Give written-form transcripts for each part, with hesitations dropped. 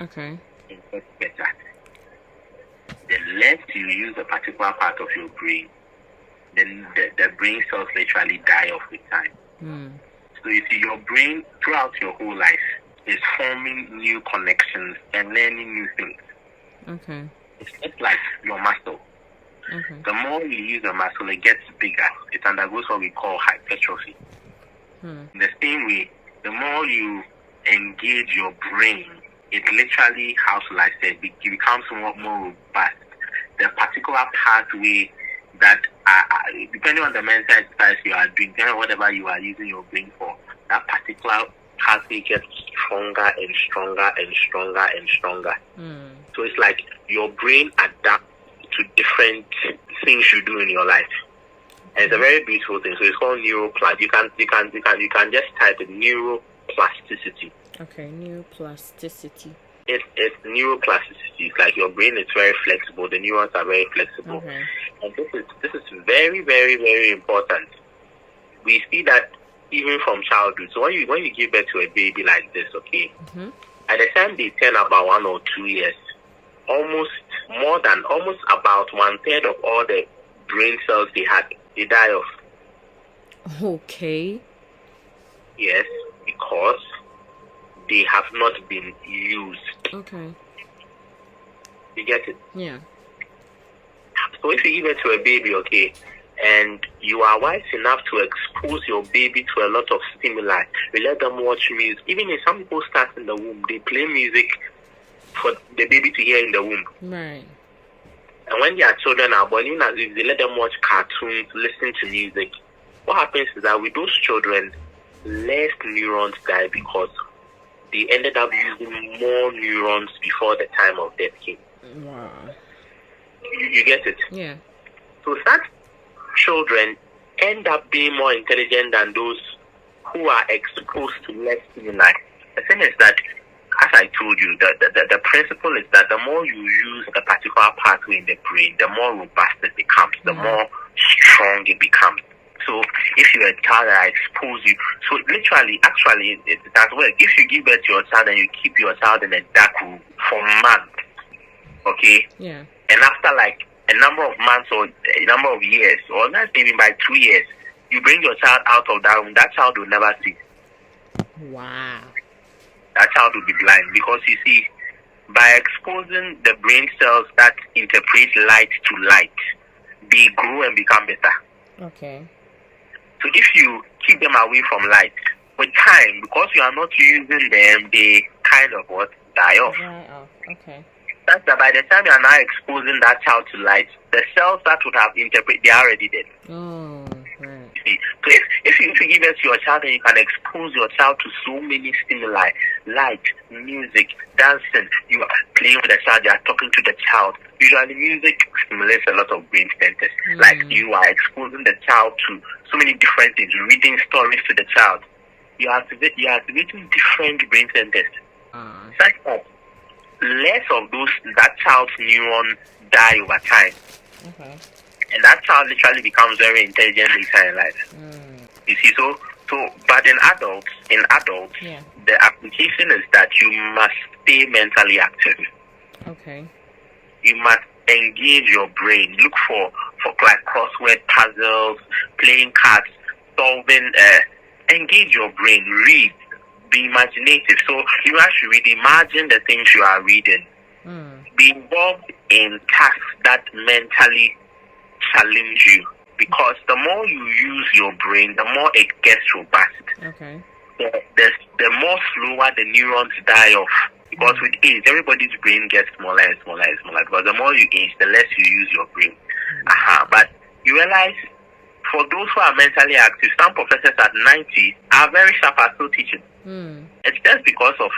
Okay. It gets better. The less you use a particular part of your brain, then the brain cells literally die off with time. So you see, your brain throughout your whole life is forming new connections and learning new things. Okay. It's just like your muscle. Okay. The more you use a muscle, it gets bigger. It undergoes what we call hypertrophy. In the same way, the more you engage your brain, it literally, how shall I say, it becomes more robust. The particular pathway that, depending on the mental exercise you are doing, depending on whatever you are using your brain for, that particular pathway gets stronger and stronger and stronger and stronger. So it's like your brain adapts to different things you do in your life. And it's a very beautiful thing. So it's called neuroplasticity. You can just type in neuroplasticity. Okay, neuroplasticity. It's neuroplasticity. It's like your brain is very flexible. The neurons are very flexible. Okay. And this is very, very, very important. We see that even from childhood. So when you give birth to a baby like this, okay, at the time they turn about 1 or 2 years, almost about 1/3 of all the brain cells they die off. Okay. Yes, because they have not been used. Okay. You get it? Yeah. So if you give it to a baby, okay, and you are wise enough to expose your baby to a lot of stimuli, you let them watch music. Even if some people start in the womb, they play music for the baby to hear in the womb. Right. And when their children are born, even if they let them watch cartoons, listen to music, what happens is that with those children, less neurons die because they ended up using more neurons before the time of death came. Wow. You get it? Yeah. So such children end up being more intelligent than those who are exposed to less stimuli. The thing is that, as I told you, the principle is that the more you use a particular pathway in the brain, the more robust it becomes, the more strong it becomes. So if you're a child that I expose you, so literally, actually, it does work. If you give birth to your child and you keep your child in a dark room for months, okay? Yeah. And after like a number of months or a number of years, or not even by 2 years, you bring your child out of that room, that child will never see. Wow. That child will be blind because you see, by exposing the brain cells that interpret light to light, they grow and become better. Okay. So if you keep them away from light, with time, because you are not using them, they kind of die off. Right off. Okay. That's that by the time you are now exposing that child to light, the cells that would have interpreted, they are already dead. Oh, right. See, so if you give it to your child and you can expose your child to so many stimuli, light, music, dancing, you are playing with the child, you are talking to the child. Usually music stimulates a lot of brain centers. Like you are exposing the child to so many different things, reading stories to the child. You are activating different brain centers. Such that less of that child's neuron die over time. Okay. And that child literally becomes very intelligent later in life. You see, so but in adults, yeah, the application is that you must stay mentally active. Okay. You must engage your brain. Look for like crossword puzzles, playing cards, solving. Engage your brain. Read. Be imaginative. So you actually read. Imagine the things you are reading. Be involved in tasks that mentally challenge you. Because the more you use your brain, the more it gets robust. Okay. The more slower the neurons die off. Because with age, everybody's brain gets smaller and smaller and smaller. Because the more you age, the less you use your brain. But you realize, for those who are mentally active, some professors at 90 are very sharp at still teaching. It's just because of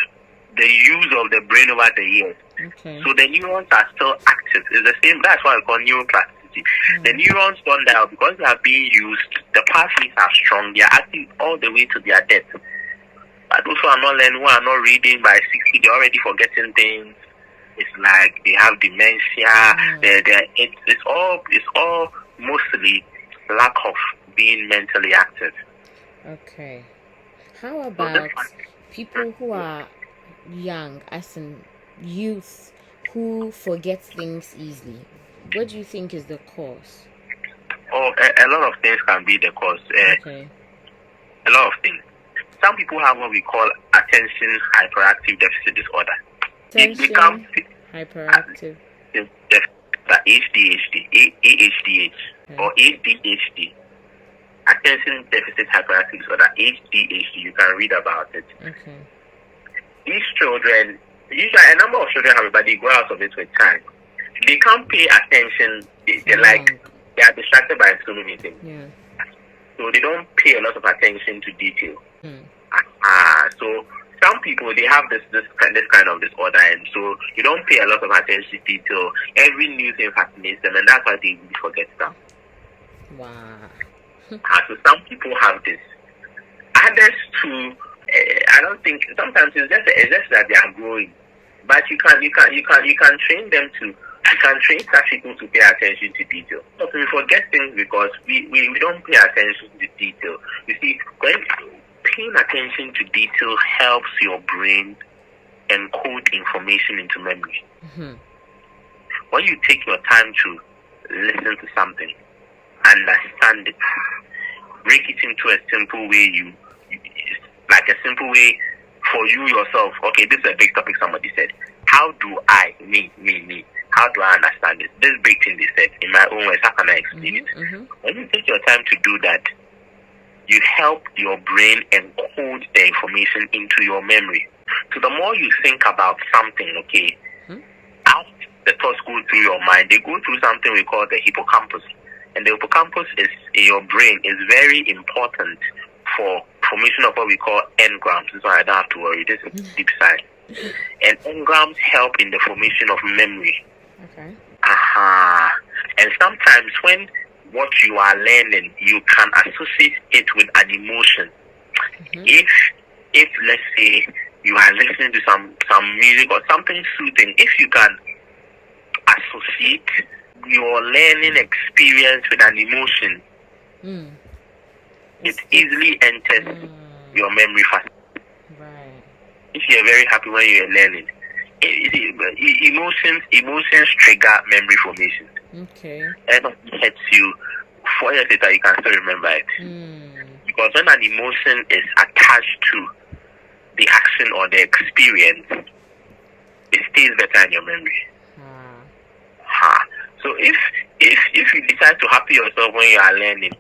the use of the brain over the years. Okay. So the neurons are still active. It's the same. That's why I call neuroplasticity. The neurons don't die out because they are being used. The pathways are strong. They are active all the way to their death. But those who are not learning, who are not reading by 60, they're already forgetting things. It's like they have dementia. It's all mostly lack of being mentally active. Okay. How about people who are young, as in youth who forget things easily? What do you think is the cause? Oh, a lot of things can be the cause. Okay. A lot of things. Some people have what we call attention hyperactive deficit disorder. Attention It becomes hyperactive. ADHD, or ADHD. Attention deficit hyperactive disorder, ADHD. You can read about it. Okay. These children, usually a number of children, have, but they grow out of it with time. They can't pay attention. They are distracted by so many things. Yeah. So they don't pay a lot of attention to detail. So some people, they have this kind of disorder, and so you don't pay a lot of attention to detail. Every new thing fascinates them, and that's why they forget stuff. Wow. So some people have this. Others too. I don't think sometimes it's just that they are growing, but you can train them to. You can train such people to pay attention to detail. So we forget things because we don't pay attention to detail. You see, when paying attention to detail helps your brain encode information into memory. Mm-hmm. When you take your time to listen to something, understand it, break it into a simple way, like a simple way for you yourself. Okay, this is a big topic somebody said. How do I, me, how do I understand it? This big thing they said in my own words, how can I explain it? Mm-hmm. When you take your time to do that, you help your brain encode the information into your memory. So the more you think about something, okay, as the thoughts go through your mind, they go through something we call the hippocampus. And the hippocampus is in your brain is very important for formation of what we call engrams. So I don't have to worry. This is deep side. And engrams help in the formation of memory. Okay. And sometimes when what you are learning, you can associate it with an emotion. Mm-hmm. If let's say you are listening to some music or something soothing, if you can associate your learning experience with an emotion, it easily enters your memory fast. Right. If you're very happy when you're learning, emotions trigger memory formation. Okay. And it hits you 4 years later, you can still remember it. Because when an emotion is attached to the action or the experience, it stays better in your memory. So if you decide to happy yourself when you are learning,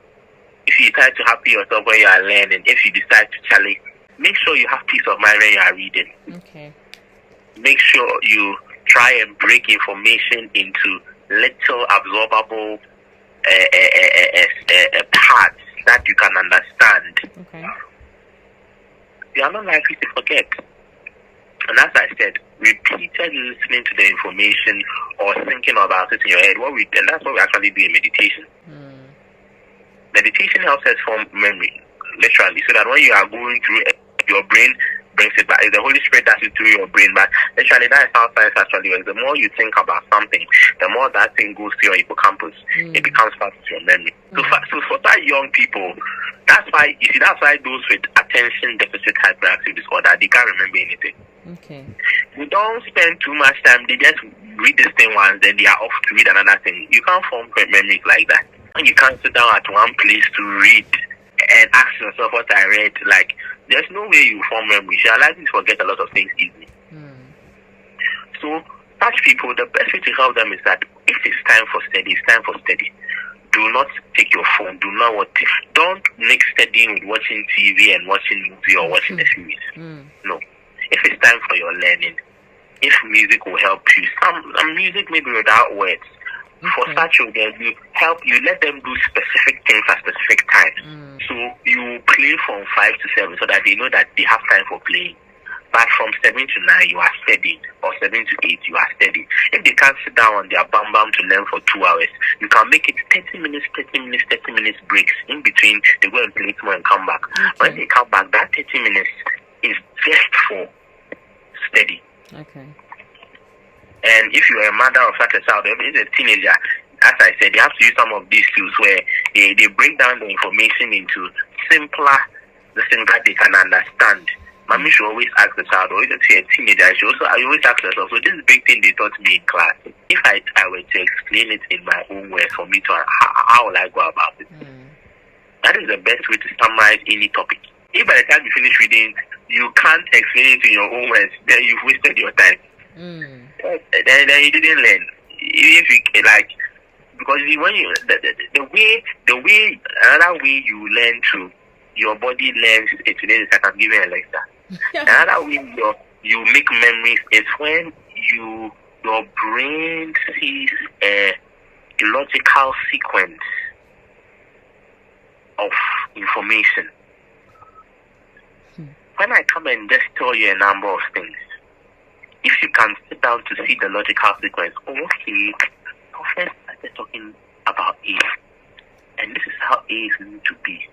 if you decide to challenge, make sure you have peace of mind when you are reading. Okay. Make sure you try and break information into little absorbable parts that you can understand. Okay. You are not likely to forget. And as I said, repeatedly listening to the information or thinking about it in your head, that's what we actually do in meditation. Meditation helps us form memory, literally, so that when you are going through it, your brain brings it back. It's the Holy Spirit that is through your brain, but literally that is how science actually works. The more you think about something, the more that thing goes to your hippocampus. It becomes part of your memory. So for that young people, that's why those with attention deficit hyperactive disorder, they can't remember anything. Okay. You don't spend too much time. They just read this thing once, then they are off to read another thing. You can't form memories like that. And you can't sit down at one place to read and ask yourself what I read. Like, there's no way you form memories. You are likely to forget a lot of things easily. So, such people, the best way to help them is that if it's time for study, it's time for study. Do not take your phone. Don't mix studying with watching TV and watching movie or watching a series. No. If it's time for your learning, if music will help you, some music maybe without words. For such children, you let them do specific things at specific times. So you play from 5 to 7 so that they know that they have time for playing. But from 7 to 9, you are studying, or 7 to 8, you are studying. If they can't sit down on their bam to learn for 2 hours, you can make it 30 minutes breaks. In between, they go and play tomorrow and come back. When they come back, that 30 minutes is just for study. Okay. And if you are a mother of such a child, or even a teenager, as I said, you have to use some of these tools where they break down the information into simpler, the things that they can understand. Mommy should always ask the child, or even a teenager, I always ask herself. So this is a big thing they taught me in class. If I were to explain it in my own words for me to, how will I go about it? That is the best way to summarize any topic. If by the time you finish reading, you can't explain it in your own words, then you've wasted your time. Then you didn't learn. Even if you like, because when you the way another way you learn to, your body learns it. Today is like I'm giving a lecture. Another way you make memories is when your brain sees a logical sequence of information. When I come and just tell you a number of things, if you can sit down to see the logical sequence, okay, first started talking about A, and this is how A is going to be.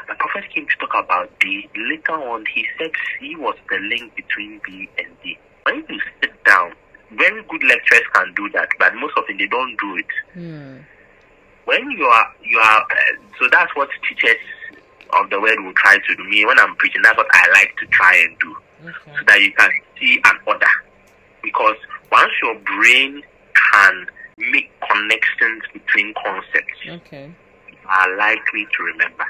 The prophet came to talk about D. Later on, he said C was the link between B and D. When you sit down, very good lecturers can do that, but most often they don't do it. When you are, so that's what teachers of the word will try to do. Me, when I'm preaching, that's what I like to try and do, so that you can see an order. Because once your brain can make connections between concepts, you are likely to remember.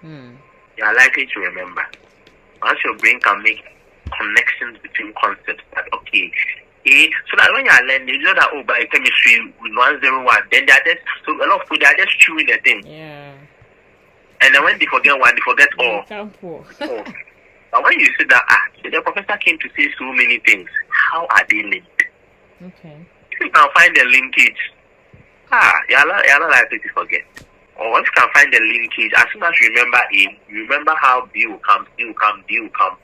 You are likely to remember. Once your brain can make connections between concepts, that okay, so that when you are learning, you know that biochemistry with 101, then they are just, so a lot of people, they are just chewing the thing. And then when they forget one, they forget all. But when you see that, the professor came to say so many things. How are they linked? If you can find the linkage, you're not likely to forget. Or once you can find the linkage, as soon as you remember A, you remember how B will come, C will come, D will come.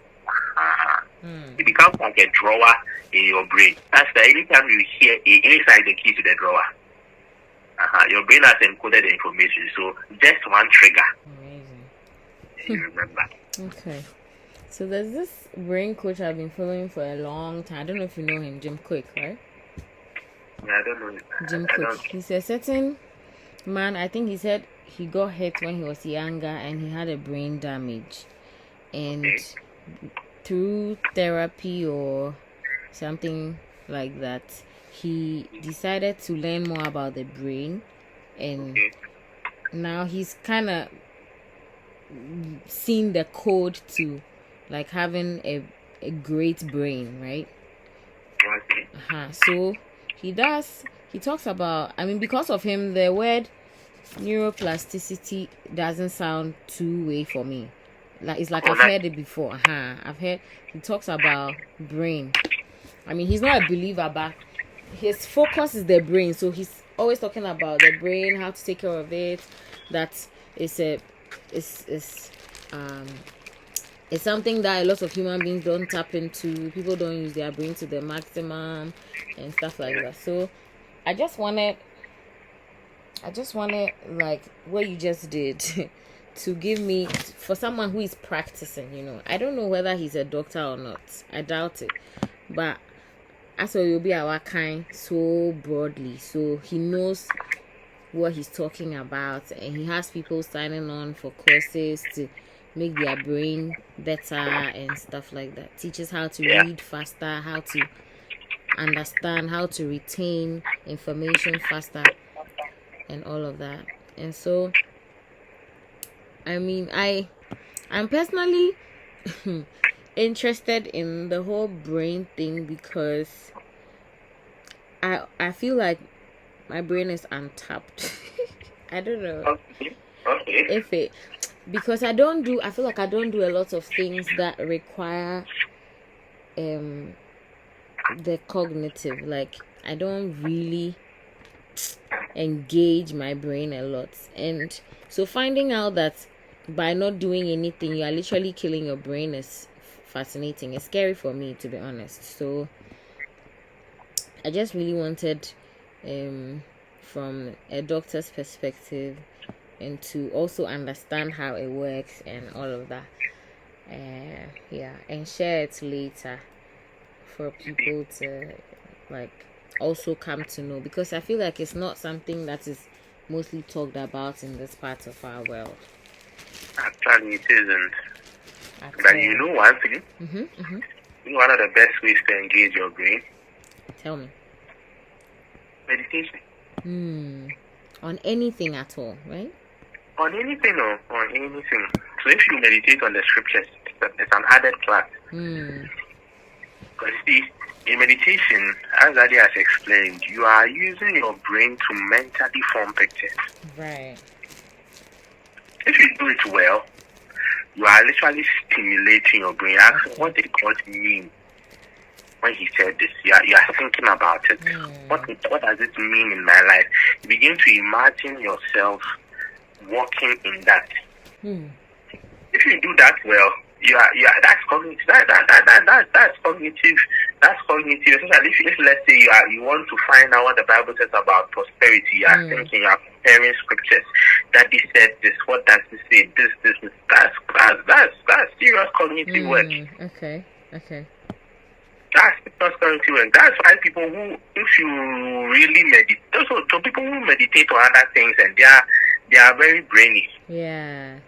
It becomes like a drawer in your brain. That's the anytime you hear A, inside the key to the drawer. Your brain has encoded the information, so just one trigger. Amazing. You remember. Okay. So there's this brain coach I've been following for a long time. I don't know if you know him, Jim Quick, right? Yeah, I don't know. Jim Quick. He's a certain man. I think he said he got hit when he was younger and he had a brain damage. And through therapy or something like that, he decided to learn more about the brain. And now he's kind of seen the code to like having a great brain, right? So he talks about, I mean, because of him, the word neuroplasticity doesn't sound two-way for me. Like it's like I've heard it before. I've heard he talks about brain. I mean, he's not a believer, but his focus is the brain. So he's always talking about the brain, how to take care of it. That it's something that a lot of human beings don't tap into. People don't use their brain to the maximum and stuff like that. So I just wanted like what you just did to give me, for someone who is practicing, you know. I don't know whether he's a doctor or not. I doubt it. But as well, you'll be our kind so broadly. So he knows what he's talking about, and he has people signing on for courses to make their brain better and stuff like that. Teaches how to read faster, how to understand, how to retain information faster, and all of that. And so, I mean, I'm personally interested in the whole brain thing because I feel like my brain is untapped. I don't know if it, because I feel like I don't do a lot of things that require the cognitive. Like I don't really engage my brain a lot, and so finding out that by not doing anything you are literally killing your brain is fascinating. It's scary for me, to be honest. So I just really wanted from a doctor's perspective and to also understand how it works and all of that, and share it later for people to like also come to know, because I feel like it's not something that is mostly talked about in this part of our world. Actually, it isn't. But you know one thing? You know one of the best ways to engage your brain? Tell me. Meditation. On anything at all, right? On anything or on anything. So if you meditate on the scriptures, it's an added class. Because see, in meditation, as Adi has explained, you are using your brain to mentally form pictures. Right. If you do it well, you are literally stimulating your brain. Asking what did God mean when He said this? You are thinking about it. What does it mean in my life? You begin to imagine yourself walking in that. If you do that well, that's cognitive. That's cognitive. That's cognitive. Especially if let's say you want to find out what the Bible says about prosperity, you are thinking, you are comparing scriptures. That He said this. What does He say? This. That's serious cognitive work. Okay. That's serious cognitive work. That's why people who, if you really meditate, so people who meditate on other things and they are very brainy. Yeah.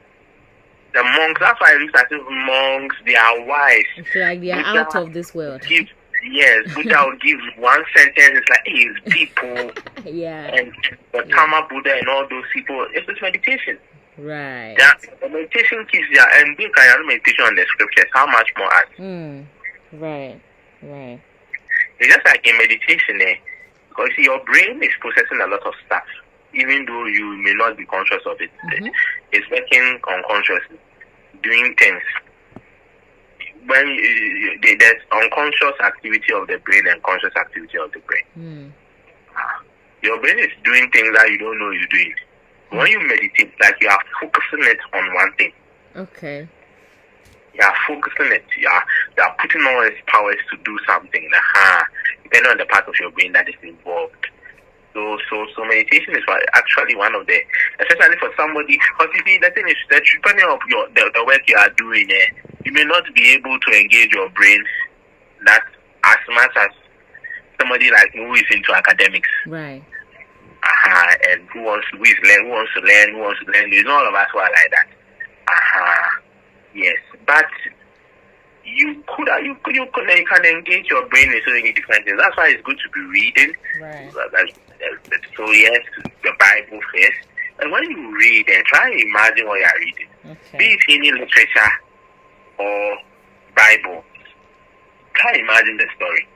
The monks, that's why I look at monks, they are wise. It's like they are out of this world. Buddha will give one sentence, it's like, hey, it's people. Yeah. And the Tama Buddha and all those people, it's just meditation. Right. The meditation keeps you, and being kind of meditation on the scriptures, how much more us? Right. It's just like in meditation, because see, your brain is processing a lot of stuff. Even though you may not be conscious of it, it's working unconsciously, doing things. When there's unconscious activity of the brain and conscious activity of the brain. Your brain is doing things that you don't know you're doing. When you meditate, like you are focusing it on one thing. Okay. You are focusing it. You are putting all its powers to do something. Depending on the part of your brain that is involved. So meditation is actually one of the, especially for somebody, because you see, the thing is that depending on the work you are doing, you may not be able to engage your brain that as much as somebody like who is into academics. Right. And who wants to learn. There's all of us who are like that. Yes. But you can engage your brain in so many different things. That's why it's good to be reading. Right. So yes, the Bible first. And when you read, try to imagine what you are reading. Okay. Be it any literature or Bible. Try to imagine the story.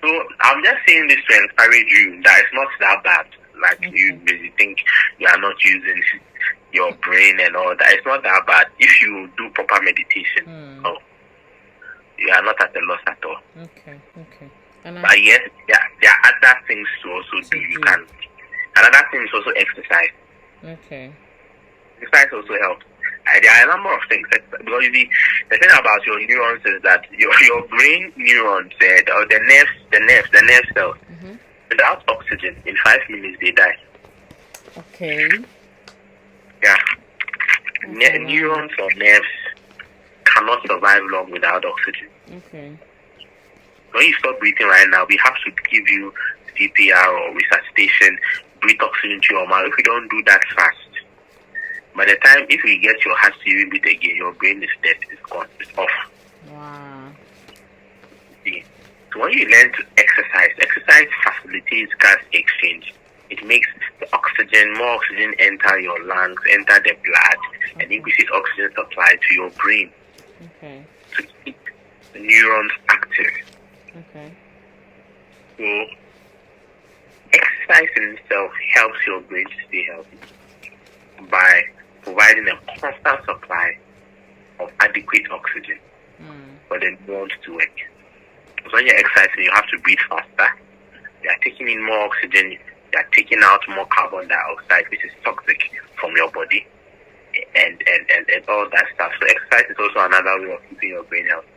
So I'm just saying this to encourage you that it's not that bad. Like you really think you are not using your brain and all that. It's not that bad if you do proper meditation. You are not at a loss at all. Okay. But yes, there are other things to also do. You can. Another thing is also exercise. Okay. Exercise also helps. There are a number of things. Because you see, the thing about your neurons is that your brain neurons, the nerve cells, without oxygen, in 5 minutes they die. Okay. Yeah. Neurons or nerves cannot survive long without oxygen. Okay. When you stop breathing right now, we have to give you CPR or resuscitation, breathe oxygen to your mouth. If we don't do that fast, by the time if we get your heart to even beat again, your brain is dead, it's gone, it's off. Wow. See? So when you learn to exercise facilitates gas exchange. It makes more oxygen enter your lungs, enter the blood, and increases oxygen supply to your brain. Okay. To keep the neurons active. Okay. So exercise in itself helps your brain to stay healthy by providing a constant supply of adequate oxygen for the neurons to work. So when you're exercising, you have to breathe faster. You are taking in more oxygen. You are taking out more carbon dioxide, which is toxic from your body, and all that stuff. So exercise is also another way of keeping your brain healthy.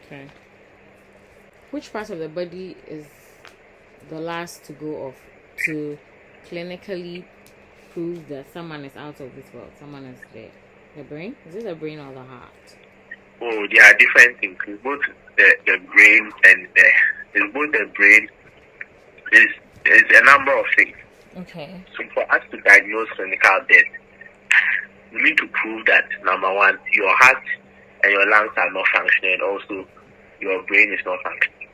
Okay. Which part of the body is the last to go off to clinically prove that someone is out of this world, someone is dead? The brain? Is it the brain or the heart? Oh, there are different things. It's both the brain and it's both the brain. There's a number of things. Okay. So for us to diagnose clinical death, you need to prove that, number one, your heart and your lungs are not functioning. Also, your brain is not functioning.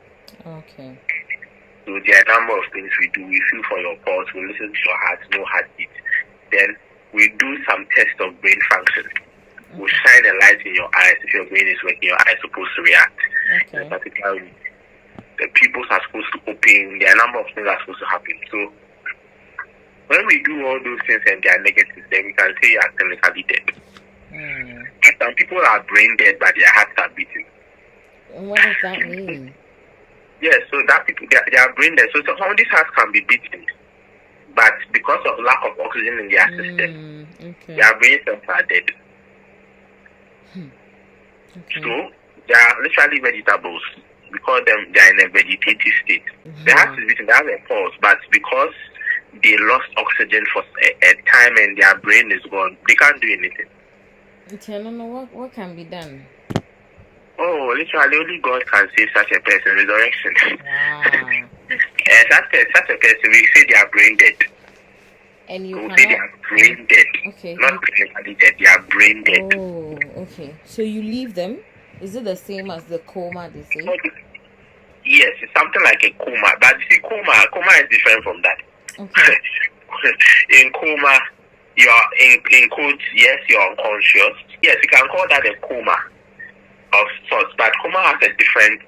Okay. So there are a number of things we do. We feel for your pulse. We listen to your heart, no heartbeat. Then we do some tests of brain function. Okay. We shine a light in your eyes. If your brain is working, your eyes are supposed to react. Okay. Particularly, the pupils are supposed to open. There are a number of things that are supposed to happen. So when we do all those things and they are negative, then we can say you are clinically dead. Some people are brain dead, but their hearts are beating. What does that mean? Yes, so that people they are brain dead. So some of these hearts can be beaten, but because of lack of oxygen in their system, their brain cells are dead. Okay. So they are literally vegetables. We call them, they are in a vegetative state. The heart is beating, they have a pulse, but because they lost oxygen for a time and their brain is gone, they can't do anything. Okay, I don't know what can be done. Oh, literally, only God can save such a person. Resurrection. Wow. Such a person, we say they are brain dead. And you say they are brain dead. Okay. Not clinically dead, they are brain dead. Oh, okay. So you leave them? Is it the same as the coma, they say? Yes, it's something like a coma. But you see, coma is different from that. Okay. In coma, you are, in quotes, yes, you're unconscious. Yes, you can call that a coma of sorts, but coma has a different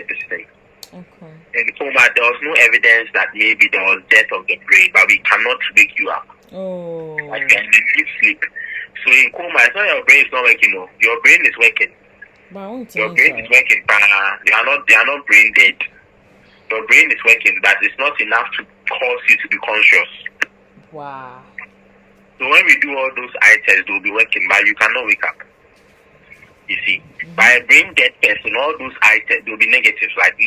distinct. Okay. In coma, there was no evidence that maybe there was death of the brain, but we cannot wake you up. Oh. Like in deep sleep. So in coma, it's not your brain is not working. No, your brain is working. Your brain is working, but they are not brain dead. Your brain is working, but it's not enough to cause you to be conscious. Wow. So when we do all those eye tests, they'll be working, but you cannot wake up. You see, by a brain dead person, all those eye tests will be negative, like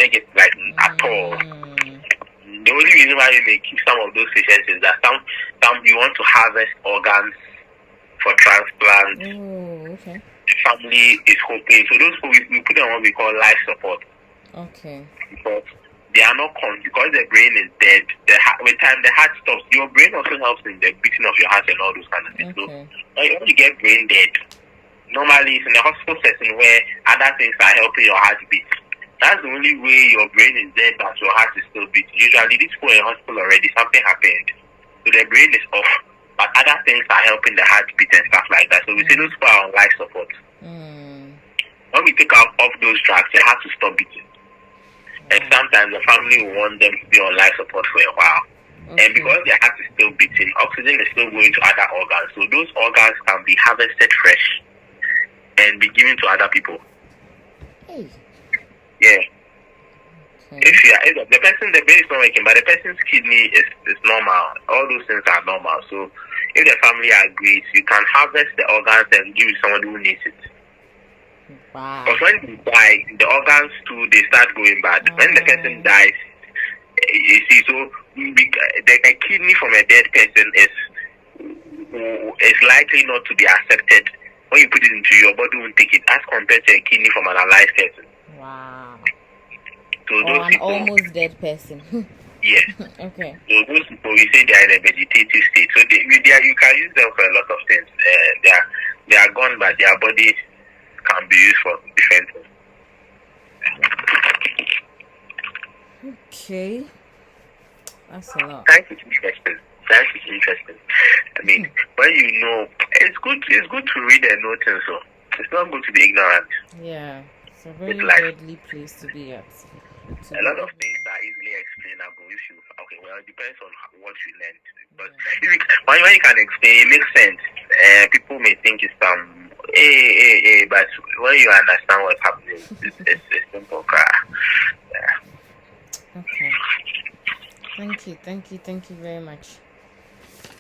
at all. The only reason why you may keep some of those patients is that some you want to harvest organs for transplant. Oh, okay. The family is hoping. So those people, we put them on what we call life support. Okay. Because they are not because the brain is dead. With time, the heart stops. Your brain also helps in the beating of your heart and all those kind of things. Okay. So when you get brain dead, normally it's in a hospital setting where other things are helping your heart beat. That's the only way your brain is dead, but your heart is still beating. Usually, these people in hospital already, something happened. So the brain is off, but other things are helping the heart beat and stuff like that. So we say those people are on life support. When we take out off those drugs, they have to stop beating. And sometimes the family will want them to be on life support for a while. Okay. And because their heart is still beating, oxygen is still going to other organs. So those organs can be harvested fresh and be given to other people. Hey. Yeah. Okay. If the brain is not working, but the person's kidney is normal. All those things are normal. So if the family agrees, you can harvest the organs and give it to somebody who needs it. Wow. Because when you die, the organs too, they start going bad. When the person dies, you see, so the kidney from a dead person is likely not to be accepted. When you put it into your body, won't take it as compared to a kidney from an alive person. Wow. So or those an people, almost dead person. Yes. Okay. So those people, we say they are in a vegetative state. So you can use them for a lot of things. They are gone, but their body can be used for different things. Okay. That's a lot. Science is interesting. I mean, when you know, it's good to read and know things. So it's not good to be ignorant. Yeah, it's a very deadly place to be at. A lot of things are easily explainable if you it depends on what you learned. But when you can explain, it makes sense. People may think it's but when you understand what's happening, it's simple. Yeah. Okay. Thank you very much.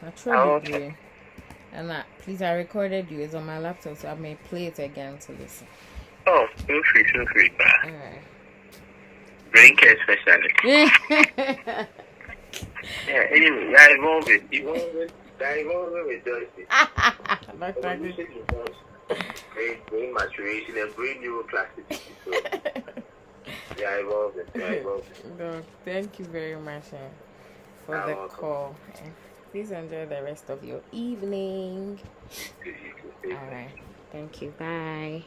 I truly agree. And please, I recorded you. It's on my laptop, so I may play it again to listen. Oh, feel free. Alright. Brain care specialist. Yeah, anyway, you're evolving with Joyce. Brain maturation and brain neuroplasticity. So, you're evolving. No, thank you very much for the call. Please enjoy the rest of your evening. You too. All right. Thank you. Bye.